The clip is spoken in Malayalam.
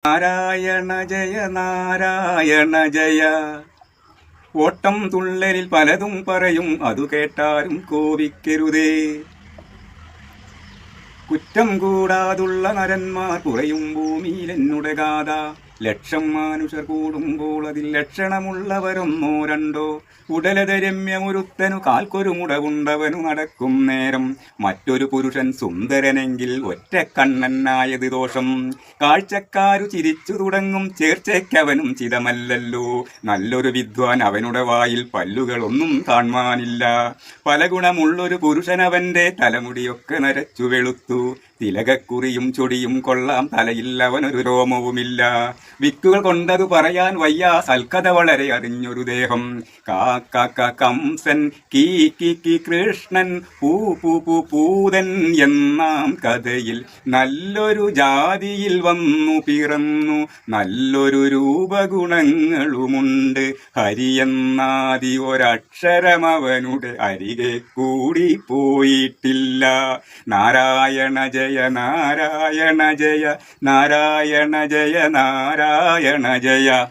നാരായണ ജയ നാരായണ ജയ. ഓട്ടം തുള്ളലിൽ പലതും പറയും, അതു കേട്ടാരും കോപിക്കരുതേ. കുറ്റം കൂടാതുള്ള നരന്മാർ കുറയും ഭൂമിയിൽ എന്നുടെ ഗാഥ. ലക്ഷം മനുഷ്യർ കൂടുമ്പോൾ അതിൽ ലക്ഷണമുള്ളവരൊന്നോ രണ്ടോ. ഉടലത രമ്യമൊരുത്തനു കാൽക്കൊരു മുടവുണ്ടവനു നടക്കും നേരം. മറ്റൊരു പുരുഷൻ സുന്ദരനെങ്കിൽ ഒറ്റ കണ്ണനായത് ദോഷം. കാഴ്ചക്കാരു ചിരിച്ചു തുടങ്ങും, ചേർച്ചയ്ക്കവനും ചിതമല്ലല്ലോ. നല്ലൊരു വിദ്വാൻ അവനുടെ വായിൽ പല്ലുകളൊന്നും കാണുവാനില്ല. പല ഗുണമുള്ളൊരു പുരുഷനവന്റെ തലമുടിയൊക്കെ നരച്ചു വെളുത്തു. തിലകക്കുറിയും ചൊടിയും കൊള്ളാം, തലയിൽ അവനൊരു രോമവുമില്ല. വിക്കുകൾ കൊണ്ടതു പറയാൻ വയ്യ, സൽക്കഥ വളരെ അറിഞ്ഞൊരു ദേഹം. കംസൻ കീ കൃഷ്ണൻ പൂതൻ എന്നാം കഥയിൽ നല്ലൊരു ജാതിയിൽ വന്നു പിറന്നു. നല്ലൊരു രൂപഗുണങ്ങളുമുണ്ട്. ഹരിയെന്നാദി ഒരക്ഷരമവനുടെ അരികെ കൂടി പോയിട്ടില്ല. നാരായണ ജയ നാരായണ ജയ നാരായണ ജയ നാരായണ ജയ.